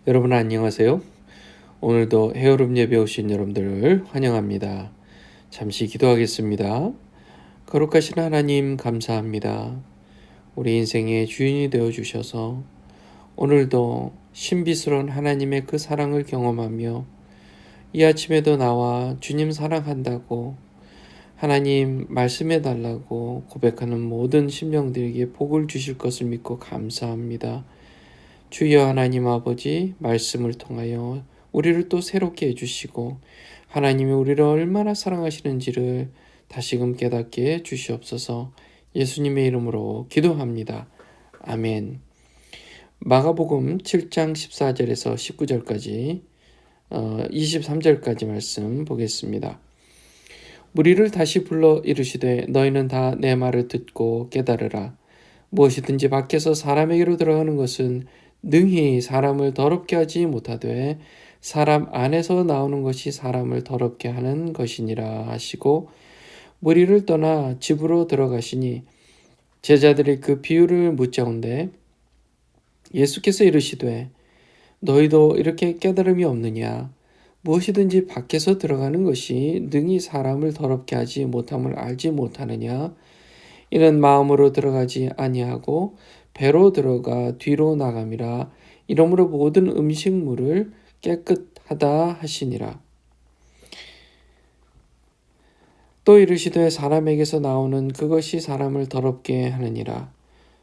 여러분 안녕하세요. 오늘도 헤어룸 예배 오신 여러분들을 환영합니다. 잠시 기도하겠습니다. 거룩하신 하나님 감사합니다. 우리 인생의 주인이 되어 주셔서 오늘도 신비스러운 하나님의 그 사랑을 경험하며 이 아침에도 나와 주님 사랑한다고 하나님 말씀해 달라고 고백하는 모든 심령들에게 복을 주실 것을 믿고 감사합니다. 주여 하나님 아버지 말씀을 통하여 우리를 또 새롭게 해주시고 하나님이 우리를 얼마나 사랑하시는지를 다시금 깨닫게 해 주시옵소서. 예수님의 이름으로 기도합니다. 아멘. 마가복음 7장 14절에서 19절까지 23절까지 말씀 보겠습니다. 무리를 다시 불러 이르시되 너희는 다 내 말을 듣고 깨달으라. 무엇이든지 밖에서 사람에게로 들어가는 것은 능히 사람을 더럽게 하지 못하되 사람 안에서 나오는 것이 사람을 더럽게 하는 것이니라 하시고 무리를 떠나 집으로 들어가시니 제자들이 그 비유를 묻자온데 예수께서 이르시되 너희도 이렇게 깨달음이 없느냐 무엇이든지 밖에서 들어가는 것이 능히 사람을 더럽게 하지 못함을 알지 못하느냐 이는 마음으로 들어가지 아니하고 배로 들어가 뒤로 나감이라. 이러므로 모든 음식물을 깨끗하다 하시니라. 또 이르시되 사람에게서 나오는 그것이 사람을 더럽게 하느니라.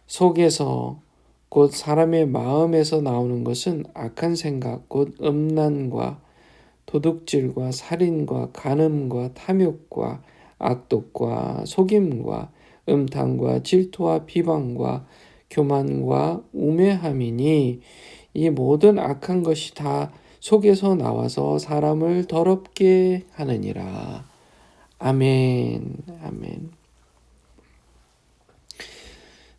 속에서 곧 사람의 마음에서 나오는 것은 악한 생각 곧 음란과 도둑질과 살인과 간음과 탐욕과 악독과 속임과 음탕과 질투와 비방과 교만과 우매함이니 이 모든 악한 것이 다 속에서 나와서 사람을 더럽게 하느니라. 아멘. 아멘.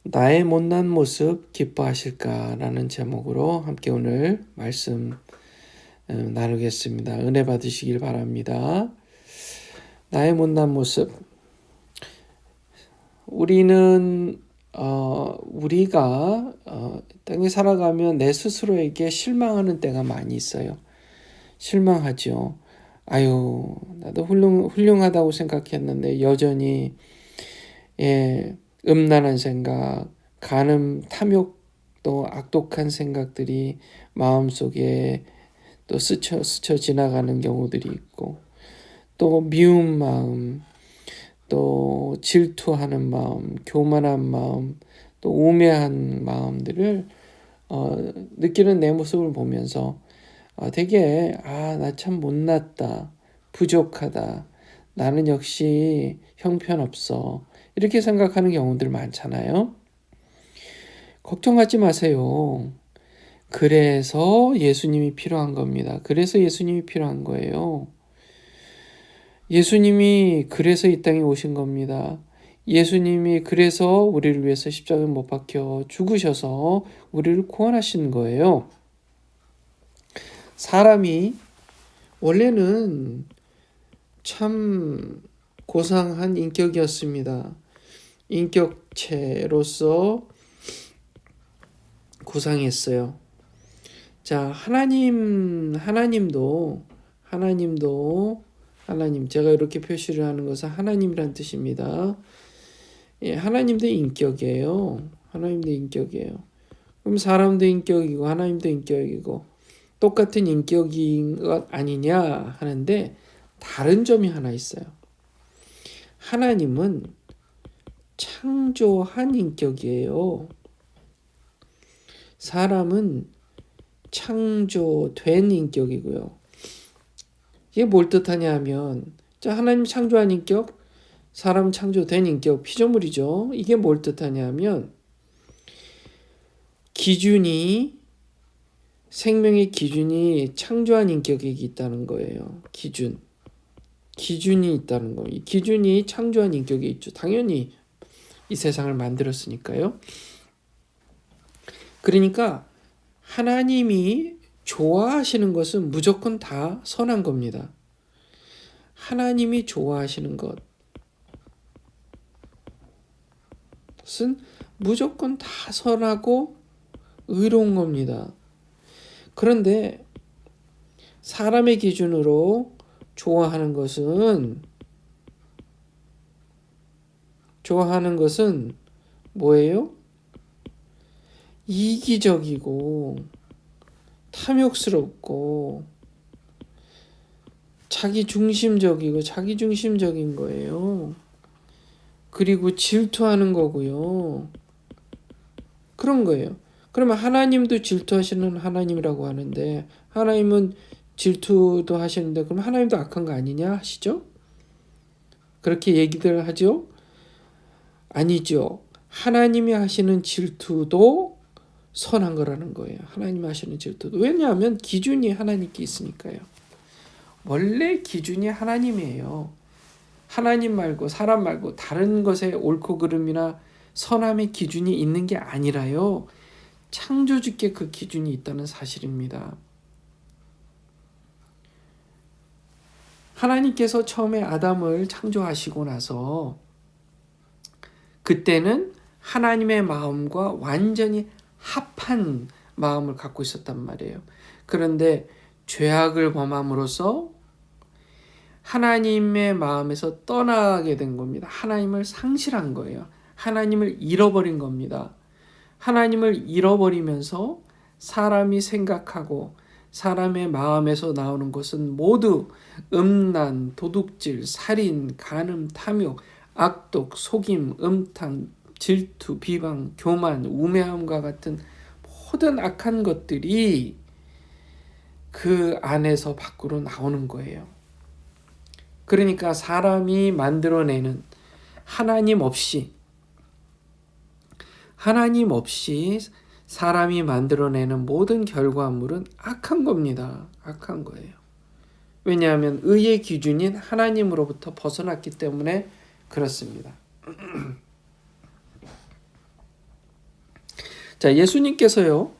나의 못난 모습 기뻐하실까라는 제목으로 함께 오늘 말씀 나누겠습니다. 은혜 받으시길 바랍니다. 나의 못난 모습. 우리가 땅에 살아가면 내 스스로에게 실망하는 때가 많이 있어요. 실망하죠. 아유, 나도 훌륭하다고 생각했는데 여전히 음란한 생각, 간음, 탐욕, 또 악독한 생각들이 마음속에 또 스쳐 지나가는 경우들이 있고 또 미운 마음, 또 질투하는 마음, 교만한 마음, 또 우매한 마음들을 느끼는 내 모습을 보면서 되게 나 참 못났다, 부족하다, 나는 역시 형편없어 이렇게 생각하는 경우들 많잖아요. 걱정하지 마세요. 그래서 예수님이 필요한 겁니다. 그래서 예수님이 필요한 거예요. 예수님이 그래서 이 땅에 오신 겁니다. 예수님이 그래서 우리를 위해서 십자가에 못 박혀 죽으셔서 우리를 구원하신 거예요. 사람이 원래는 참 고상한 인격이었습니다. 인격체로서 고상했어요. 자, 하나님도 하나님, 제가 이렇게 표시를 하는 것은 하나님이란 뜻입니다. 하나님도 인격이에요. 하나님도 인격이에요. 그럼 사람도 인격이고 하나님도 인격이고 똑같은 인격인 것 아니냐 하는데 다른 점이 하나 있어요. 하나님은 창조한 인격이에요. 사람은 창조된 인격이고요. 이게 뭘 뜻하냐 하면 하나님 창조한 인격, 사람 창조된 인격, 피조물이죠. 이게 뭘 뜻하냐 하면 생명의 기준이 창조한 인격에게 있다는 거예요. 기준이 있다는 거예요. 이 기준이 창조한 인격에 있죠. 당연히 이 세상을 만들었으니까요. 그러니까 하나님이 좋아하시는 것은 무조건 다 선한 겁니다. 하나님이 좋아하시는 것은 무조건 다 선하고 의로운 겁니다. 그런데 사람의 기준으로 좋아하는 것은 뭐예요? 이기적이고 탐욕스럽고 자기중심적인 거예요. 그리고 질투하는 거고요. 그런 거예요. 그러면 하나님도 질투하시는 하나님이라고 하는데, 하나님은 질투도 하시는데 그럼 하나님도 악한 거 아니냐 하시죠? 그렇게 얘기들 하죠? 아니죠. 하나님이 하시는 질투도 선한 거라는 거예요. 하나님이 하시는 질투도. 왜냐하면 기준이 하나님께 있으니까요. 원래 기준이 하나님이에요. 하나님 말고 사람 말고 다른 것에 옳고 그름이나 선함의 기준이 있는 게 아니라요. 창조주께 그 기준이 있다는 사실입니다. 하나님께서 처음에 아담을 창조하시고 나서 그때는 하나님의 마음과 완전히 합한 마음을 갖고 있었단 말이에요. 그런데 죄악을 범함으로써 하나님의 마음에서 떠나게 된 겁니다. 하나님을 상실한 거예요. 하나님을 잃어버린 겁니다. 하나님을 잃어버리면서 사람이 생각하고 사람의 마음에서 나오는 것은 모두 음란, 도둑질, 살인, 간음, 탐욕, 악독, 속임, 음탕, 질투, 비방, 교만, 우매함과 같은 모든 악한 것들이 그 안에서 밖으로 나오는 거예요. 그러니까 사람이 만들어내는 하나님 없이 사람이 만들어내는 모든 결과물은 악한 겁니다. 악한 거예요. 왜냐하면 의의 기준인 하나님으로부터 벗어났기 때문에 그렇습니다. 자, 예수님께서요,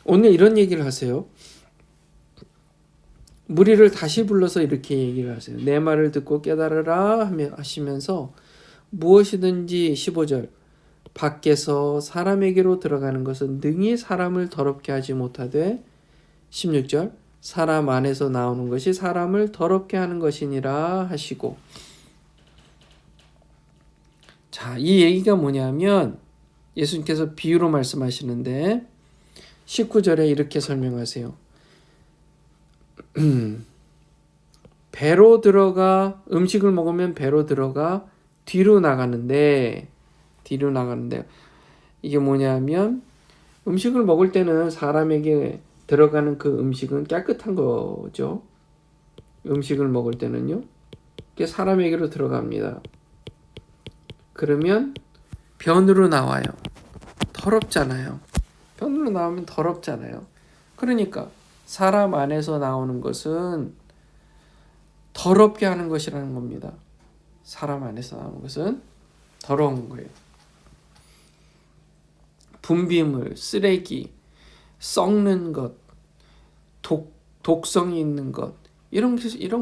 오늘 이런 얘기를 하세요. 무리를 다시 불러서 이렇게 얘기를 하세요. 내 말을 듣고 깨달으라 하시면서 무엇이든지 15절 밖에서 사람에게로 들어가는 것은 능히 사람을 더럽게 하지 못하되 16절 사람 안에서 나오는 것이 사람을 더럽게 하는 것이니라 하시고, 자, 이 얘기가 뭐냐면 예수님께서 비유로 말씀하시는데 19절에 이렇게 설명하세요. 배로 들어가 음식을 먹으면 배로 들어가 뒤로 나가는데 이게 뭐냐면 음식을 먹을 때는 사람에게 들어가는 그 음식은 깨끗한 거죠. 음식을 먹을 때는요. 그게 사람에게로 들어갑니다. 그러면 변으로 나와요. 더럽잖아요. 변으로 나오면 더럽잖아요. 그러니까 사람 안에서 나오는 것은 더럽게 하는 것이라는 겁니다. 사람 안에서 나오는 것은 더러운 거예요. 분비물, 쓰레기, 썩는 것, 독성이 있는 것, 이런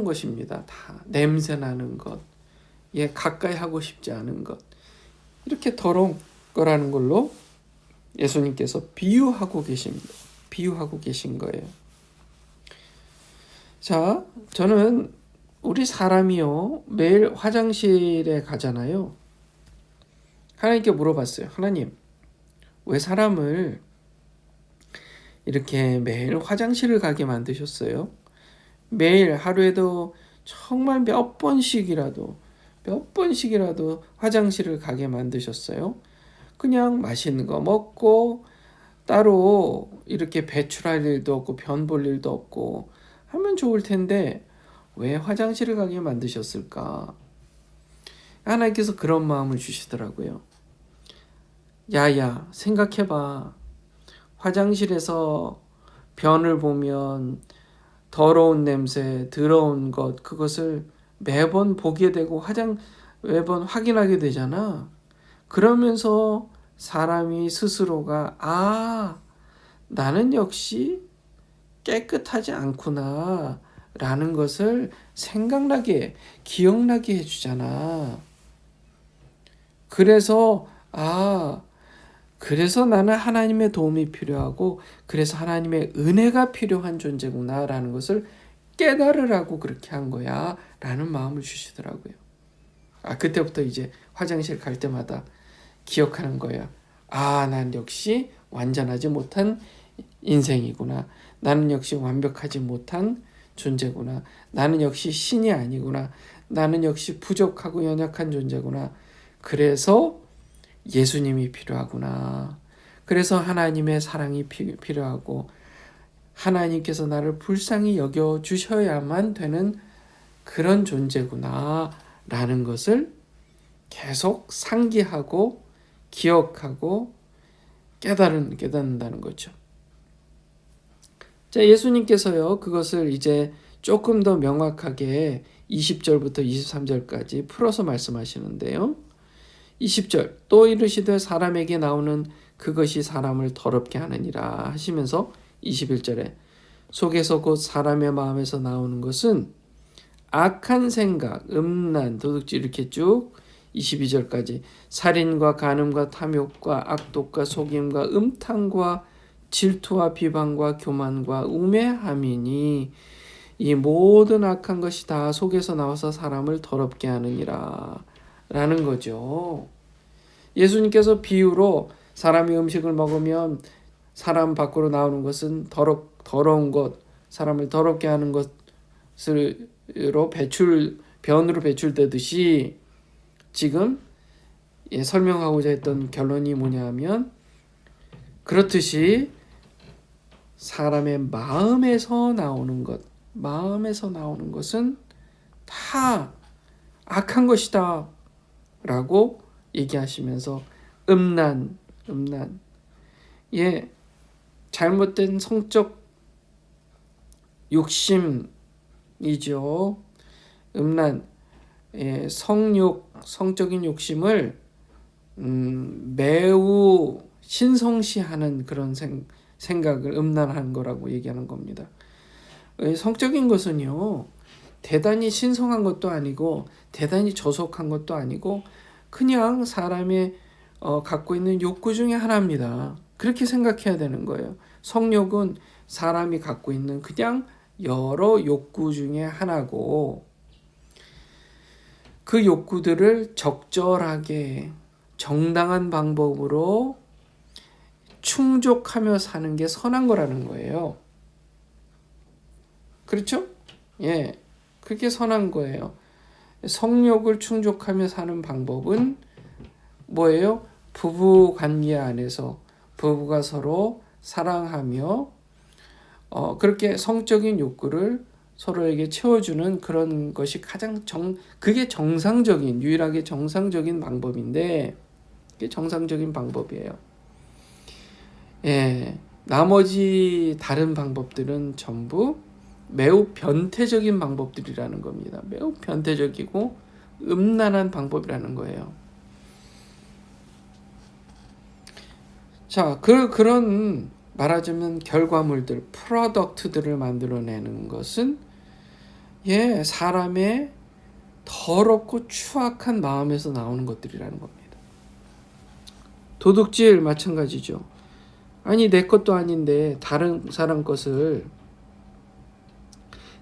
것입니다. 다 냄새 나는 것, 가까이 하고 싶지 않은 것, 이렇게 더러운 거라는 걸로 예수님께서 비유하고 계신 거예요. 자, 저는 우리 사람이요 매일 화장실에 가잖아요. 하나님께 물어봤어요. 하나님, 왜 사람을 이렇게 매일 화장실을 가게 만드셨어요? 매일 하루에도 정말 몇 번씩이라도 화장실을 가게 만드셨어요? 그냥 맛있는 거 먹고 따로 이렇게 배출할 일도 없고 변 볼 일도 없고 하면 좋을 텐데 왜 화장실을 가게 만드셨을까? 하나님께서 그런 마음을 주시더라고요. 야야, 생각해봐. 화장실에서 변을 보면 더러운 냄새, 더러운 것, 그것을 매번 보게 되고 매번 확인하게 되잖아. 그러면서 사람이 스스로가 나는 역시 깨끗하지 않구나 라는 것을 생각나게, 기억나게 해주잖아. 그래서 그래서 나는 하나님의 도움이 필요하고 그래서 하나님의 은혜가 필요한 존재구나라는 것을 깨달으라고 그렇게 한 거야 라는 마음을 주시더라고요. 그때부터 이제 화장실 갈 때마다 기억하는 거예요. 난 역시 완전하지 못한 인생이구나. 나는 역시 완벽하지 못한 존재구나. 나는 역시 신이 아니구나. 나는 역시 부족하고 연약한 존재구나. 그래서 예수님이 필요하구나. 그래서 하나님의 사랑이 필요하고 하나님께서 나를 불쌍히 여겨 주셔야만 되는 그런 존재구나 라는 것을 계속 상기하고 기억하고 깨닫는다는 거죠. 자, 예수님께서요 그것을 이제 조금 더 명확하게 20절부터 23절까지 풀어서 말씀하시는데요. 20절 또 이르시되 사람에게 나오는 그것이 사람을 더럽게 하느니라 하시면서 21절에 속에서 곧 사람의 마음에서 나오는 것은 악한 생각, 음란, 도둑질 이렇게 쭉 22절까지 살인과 간음과 탐욕과 악독과 속임과 음탕과 질투와 비방과 교만과 우매함이니 이 모든 악한 것이 다 속에서 나와서 사람을 더럽게 하느니라 라는 거죠. 예수님께서 비유로 사람이 음식을 먹으면 사람 밖으로 나오는 것은 더러운 것, 사람을 더럽게 하는 것으로 변으로 배출되듯이 지금 설명하고자 했던 결론이 뭐냐면 그렇듯이 사람의 마음에서 나오는 것은 다 악한 것이다 라고 얘기하시면서 음란, 잘못된 성적 욕심이죠. 음란, 성적인 욕심을 매우 신성시하는 그런 생각을 음란한 거라고 얘기하는 겁니다. 성적인 것은요, 대단히 신성한 것도 아니고 대단히 저속한 것도 아니고 그냥 사람의 갖고 있는 욕구 중에 하나입니다. 그렇게 생각해야 되는 거예요. 성욕은 사람이 갖고 있는 그냥 여러 욕구 중에 하나고 그 욕구들을 적절하게 정당한 방법으로 충족하며 사는 게 선한 거라는 거예요. 그렇죠? 그렇게 선한 거예요. 성욕을 충족하며 사는 방법은 뭐예요? 부부 관계 안에서 부부가 서로 사랑하며 그렇게 성적인 욕구를 서로에게 채워주는 그런 것이 그게 유일하게 정상적인 방법인데 그게 정상적인 방법이에요. 나머지 다른 방법들은 전부 매우 변태적인 방법들이라는 겁니다. 매우 변태적이고 음란한 방법이라는 거예요. 자, 그런 말하자면 결과물들, 프로덕트들을 만들어내는 것은 사람의 더럽고 추악한 마음에서 나오는 것들이라는 겁니다. 도둑질 마찬가지죠. 아니 내 것도 아닌데 다른 사람 것을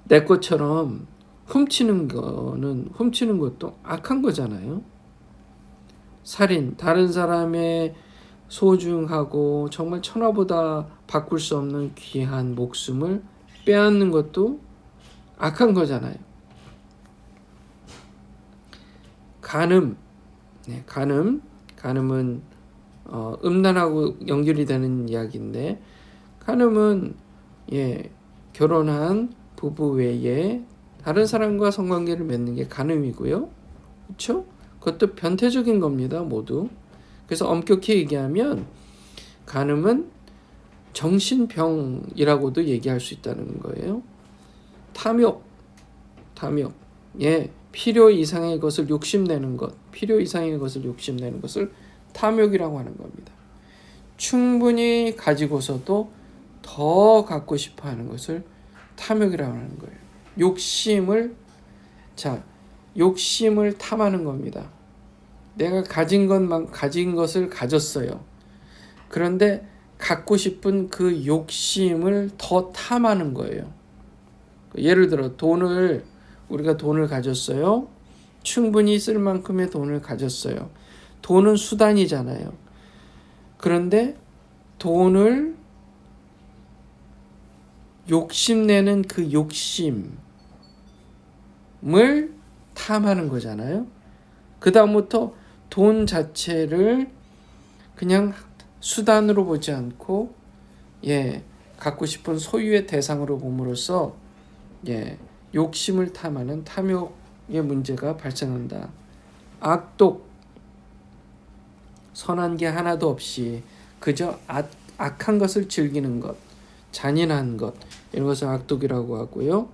내 것처럼 훔치는 것도 악한 거잖아요. 살인, 다른 사람의 소중하고 정말 천하보다 바꿀 수 없는 귀한 목숨을 빼앗는 것도 악한 거잖아요. 간음은 음란하고 연결이 되는 이야기인데 간음은 결혼한 부부 외에 다른 사람과 성관계를 맺는 게 간음이고요. 그렇죠? 그것도 변태적인 겁니다. 모두. 그래서 엄격히 얘기하면 간음은 정신병이라고도 얘기할 수 있다는 거예요. 탐욕. 필요 이상의 것을 욕심내는 것을 탐욕이라고 하는 겁니다. 충분히 가지고서도 더 갖고 싶어 하는 것을 탐욕이라고 하는 거예요. 욕심을 탐하는 겁니다. 내가 가진 것을 가졌어요. 그런데 갖고 싶은 그 욕심을 더 탐하는 거예요. 예를 들어 우리가 돈을 가졌어요. 충분히 쓸 만큼의 돈을 가졌어요. 돈은 수단이잖아요. 그런데 돈을 욕심내는 그 욕심을 탐하는 거잖아요. 그 다음부터 돈 자체를 그냥 수단으로 보지 않고 갖고 싶은 소유의 대상으로 봄으로써 욕심을 탐하는 탐욕의 문제가 발생한다. 악독, 선한 게 하나도 없이 그저 악한 것을 즐기는 것, 잔인한 것, 이런 것을 악독이라고 하고요.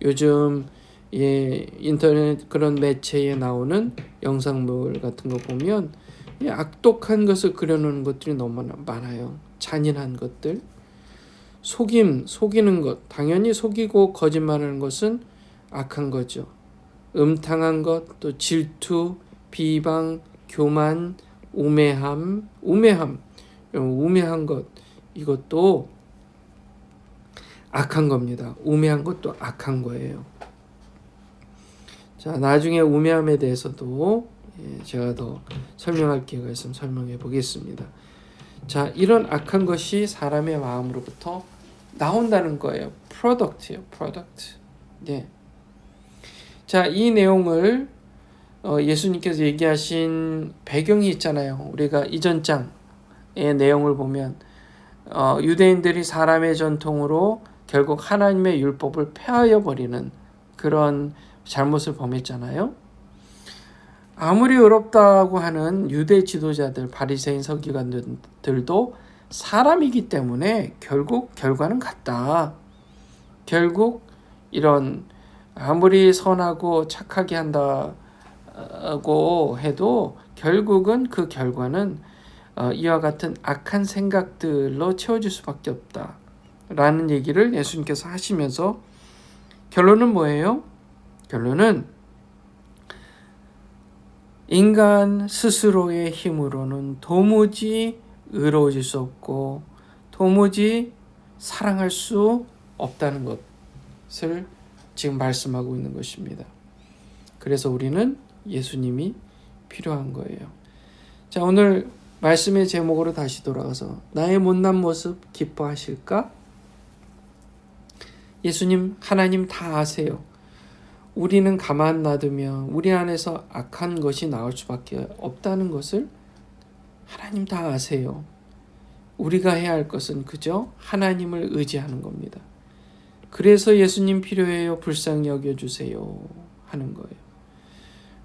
요즘 인터넷 그런 매체에 나오는 영상물 같은 거 보면 악독한 것을 그려놓는 것들이 너무 많아요. 잔인한 것들. 속이는 것, 당연히 속이고 거짓말하는 것은 악한 거죠. 음탕한 것, 또 질투, 비방, 교만, 우매한 것, 이것도 악한 겁니다. 우매한 것도 악한 거예요. 자, 나중에 우매함에 대해서도 제가 더 설명할 기회가 있으면 설명해 보겠습니다. 자, 이런 악한 것이 사람의 마음으로부터 나온다는 거예요. 프로덕트예요. 프로덕트. 자, 이 내용을 예수님께서 얘기하신 배경이 있잖아요. 우리가 이전 장의 내용을 보면 유대인들이 사람의 전통으로 결국 하나님의 율법을 폐하여 버리는 그런 잘못을 범했잖아요. 아무리 의롭다고 하는 유대 지도자들, 바리새인 서기관들도 사람이기 때문에 결국 결과는 같다. 결국 이런 아무리 선하고 착하게 한다고 해도 결국은 그 결과는 이와 같은 악한 생각들로 채워질 수밖에 없다. 라는 얘기를 예수님께서 하시면서 결론은 뭐예요? 결론은 인간 스스로의 힘으로는 도무지 의로워질 수 없고 도무지 사랑할 수 없다는 것을 지금 말씀하고 있는 것입니다. 그래서 우리는 예수님이 필요한 거예요. 자, 오늘 말씀의 제목으로 다시 돌아가서 나의 못난 모습 기뻐하실까? 예수님, 하나님 다 아세요. 우리는 가만 놔두면 우리 안에서 악한 것이 나올 수밖에 없다는 것을 하나님 다 아세요. 우리가 해야 할 것은 그저 하나님을 의지하는 겁니다. 그래서 예수님 필요해요. 불쌍히 여겨주세요. 하는 거예요.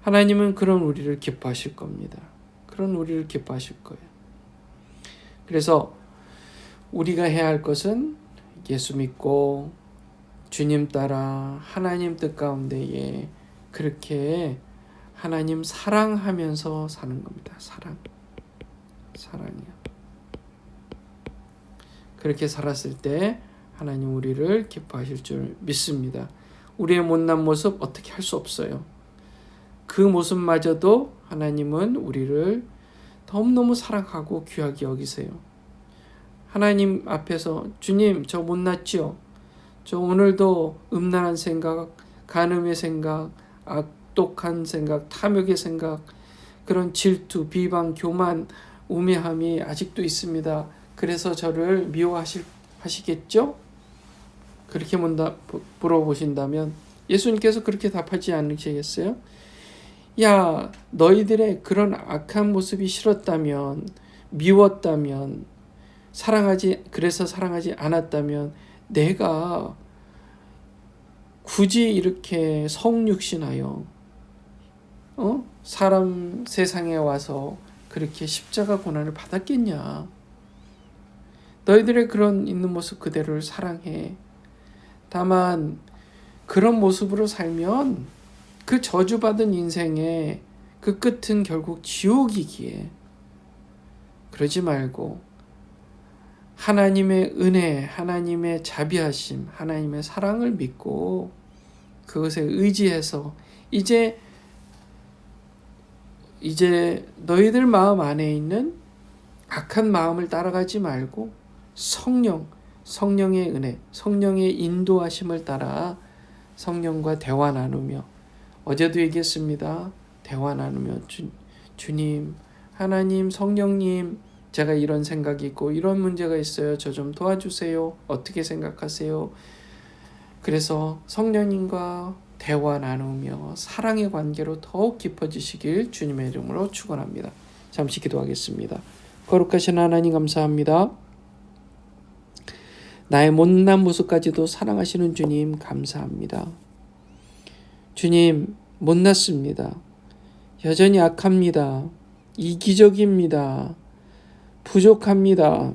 하나님은 그런 우리를 기뻐하실 겁니다. 그런 우리를 기뻐하실 거예요. 그래서 우리가 해야 할 것은 예수 믿고 주님 따라 하나님 뜻 가운데에 그렇게 하나님 사랑하면서 사는 겁니다. 사랑이요. 그렇게 살았을 때 하나님 우리를 기뻐하실 줄 믿습니다. 우리의 못난 모습 어떻게 할 수 없어요. 그 모습마저도 하나님은 우리를 너무너무 사랑하고 귀하게 여기세요. 하나님 앞에서 주님 저 못났지요. 저 오늘도 음란한 생각, 간음의 생각, 악독한 생각, 탐욕의 생각, 그런 질투, 비방, 교만, 우매함이 아직도 있습니다. 그래서 저를 미워하시겠죠? 그렇게 물어보신다면 예수님께서 그렇게 답하지 않으시겠어요? 야, 너희들의 그런 악한 모습이 싫었다면, 미웠다면, 그래서 사랑하지 않았다면 내가 굳이 이렇게 성육신하여 사람 세상에 와서 그렇게 십자가 고난을 받았겠냐? 너희들의 그런 있는 모습 그대로를 사랑해. 다만 그런 모습으로 살면 그 저주받은 인생의 그 끝은 결국 지옥이기에 그러지 말고 하나님의 은혜, 하나님의 자비하심, 하나님의 사랑을 믿고 그것에 의지해서 이제 너희들 마음 안에 있는 악한 마음을 따라가지 말고 성령의 은혜, 성령의 인도하심을 따라 성령과 대화 나누며, 어제도 얘기했습니다. 대화 나누며 주님, 하나님, 성령님, 제가 이런 생각이 있고 이런 문제가 있어요. 저 좀 도와주세요. 어떻게 생각하세요? 그래서 성령님과 대화 나누며 사랑의 관계로 더욱 깊어지시길 주님의 이름으로 축원합니다. 잠시 기도하겠습니다. 거룩하신 하나님 감사합니다. 나의 못난 모습까지도 사랑하시는 주님 감사합니다. 주님, 못났습니다. 여전히 악합니다. 이기적입니다. 부족합니다.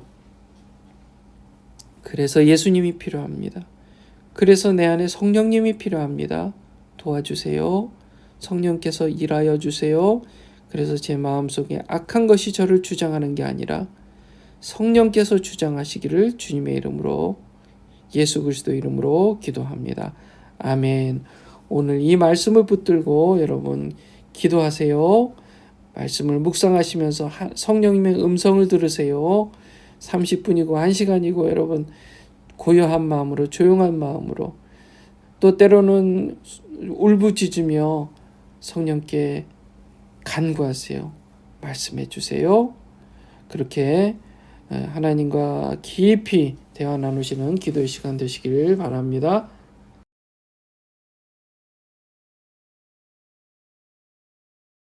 그래서 예수님이 필요합니다. 그래서 내 안에 성령님이 필요합니다. 도와주세요. 성령께서 일하여 주세요. 그래서 제 마음속에 악한 것이 저를 주장하는 게 아니라 성령께서 주장하시기를 주님의 이름으로, 예수 그리스도 이름으로 기도합니다. 아멘. 오늘 이 말씀을 붙들고 여러분 기도하세요. 말씀을 묵상하시면서 성령님의 음성을 들으세요. 30분이고 1시간이고 여러분 고요한 마음으로, 조용한 마음으로, 또 때로는 울부짖으며 성령께 간구하세요. 말씀해 주세요. 그렇게 하나님과 깊이 대화 나누시는 기도의 시간 되시길 바랍니다.